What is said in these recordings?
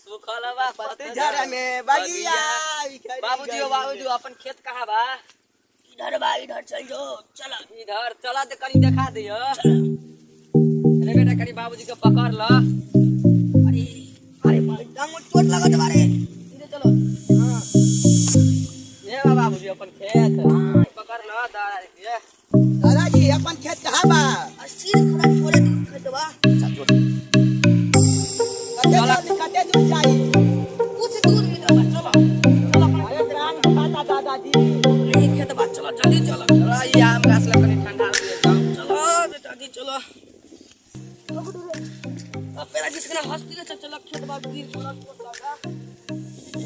सुखल बा पतझड़ में बगिया बाबूजी अपन खेत कहाँ बा? इधर बा, इधर चल जो। चला इधर चला दे कनी देखा दियो। अरे बेटा कनी बाबूजी के पकड़ ल। अरे अरे टांग में चोट लगा तुम्हारे। इधर चलो। हां ये बा बाबूजी अपन खेत। हां पकड़ ल दादा। दादाजी अपन खेत कहाँ बा? अस्सी खड़ा छोड़े खेत बा। कते दूर चाहिए? कुछ दूर ही बा। चलो चलो अरे ग्राम खाता दादाजी। नहीं खेत बा, चलो जल्दी चलो। चला ये आम गाछ ल कनी ठंडा हो जाओ। चलो बेटा जी चलो। अब मेरा जिसने हॉस्पिटल से चलो खेत बा गिर छोड़ा चोट लगा।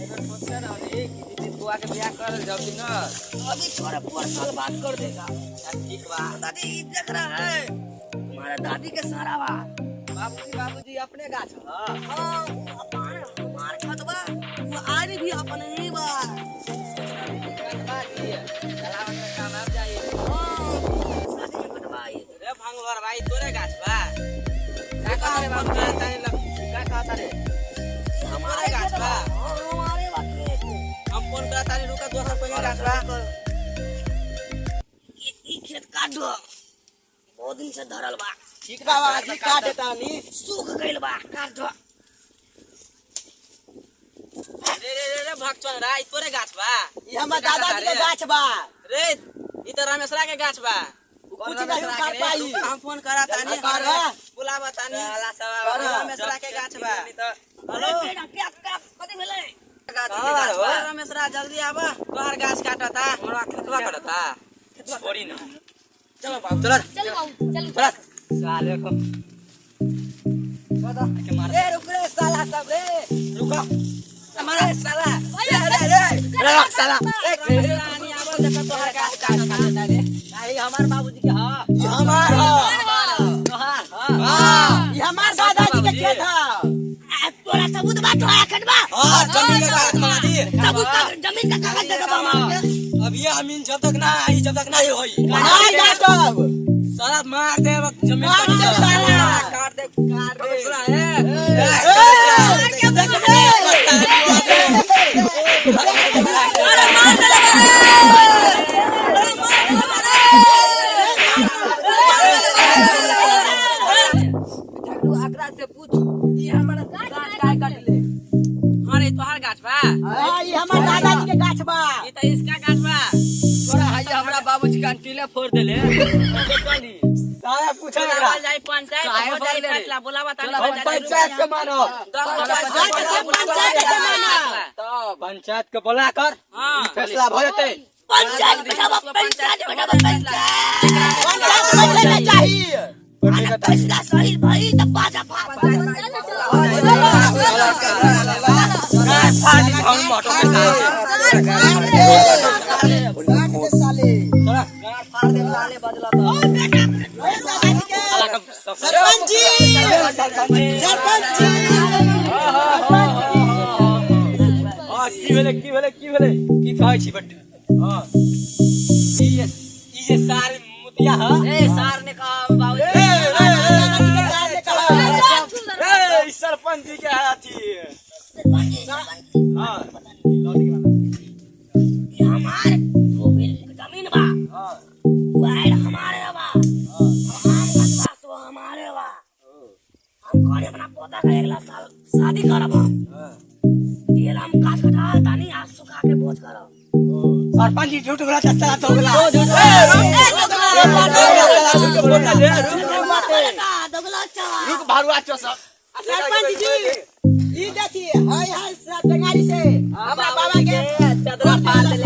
एकर सोचे रहली कि दीदी बुआ के ब्याह कर जाओगी ना। अभी छोरा 4 साल बाद कर देगा। ठीक बा। दादी ये देख रहा है हमारा दादी के सारा बा। बाबूजी अपने गाछ ह। हाँ हमार खेत बा, वो आज भी अपने ही बा। कटवा दिए। चलावन में काम आ जाए। शादी में कटवाई। रे भंगवर भाई तोरे गाछ बा। का कहत रे बाबू ताने का कहत रे? हमारे गाछ बा। हमारे बा खेत। हम फोन करा तानी रुका दोसर पहिले गाछ बा। ई खेत काट दो। बहुत दिन से धरल बा। ठीक बा बाबाजी काट देता नी। सूख गइल बा, काट दो। रे भगचन राई तोरे गाछ बा। ये हमर दादाजी के गाछ बा। रे ई तो रमेशरा के गाछ बा। कुछ नहीं कर पाई। हम फोन करा तानी बुलावा तानी रमेशरा के गाछ बा। हेलो बेटा क्या क्या कथि भेलै? रमेशरा जल्दी आवा तोहर गाछ काटता हमरा खेतवा काटता। छोड़ी ना चलो बाबू चल चलो बाबू चलो चल साले को दादा के मार ए रुक रे साला सब रे। रुको हमारे साला रे साला रानी आवा देखा तोहर गाछ काटता रे नहीं हमार बाबूजी के हां ये हमार ह। तोहार हां हां ये हमार दादाजी के खेत ह। तोरा सबूत बा तोरा खेत बा। हां जमीन का कागज मंगा दी सबूत जमीन का कागज दे दो मार के। अब ये अमीन जब तक ना आई जब तक नहीं होई नहीं काटब। साला मार दे जमीन मार दे साला। काट दे साला है आगरा से पूछ ये हमारा गाछ काय काट ले। हां रे तोहार गाछ बा हां ये हमर दादाजी के गाछ बा। ये तो इसका गाछ बा तोरा हाई हमरा बाबूजी का टीले फोड़ देले चली साला पूछा चला एकरा। जाई पंचायत हो जाई फैसला बुलावा तानी पंचायत के मानो। पंचायत के बुला कर ई फैसला भ जते। पंचायत बैठावा पंचायत पंचायत चाहिए। फैसला सही भाई तब बाजा हम ऑटो के साथ साले चला फाड़ दे साले बदला तो सरपंच जी सरपंच जी। की भेले की कहै छी बट हां ई जे सार मुतिया ह ए सार ने कहा बाबूजी दादाजी के साथ ने कहा। ए सरपंच जी के हाथी हां हमारे दो बिल जमीन बा। वाइड हमारे बा। हम का तो हमारे बा। हम करे अपना पोता का अगला साल शादी करब। ये हम काट कटा तानी आज सुखा के बोझ करब। सरपंच जी झूठ बोला चला तो बोला। दोगला चवा रुक भारुआ चोस सरपंच जी ई देखिए हाय हाय टंगारी से हमरा बाबा के चदरा फाड़ देले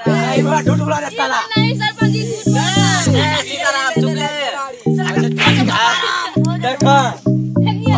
ए बड़ा झूठ बोला साला। नहीं सरपंच जी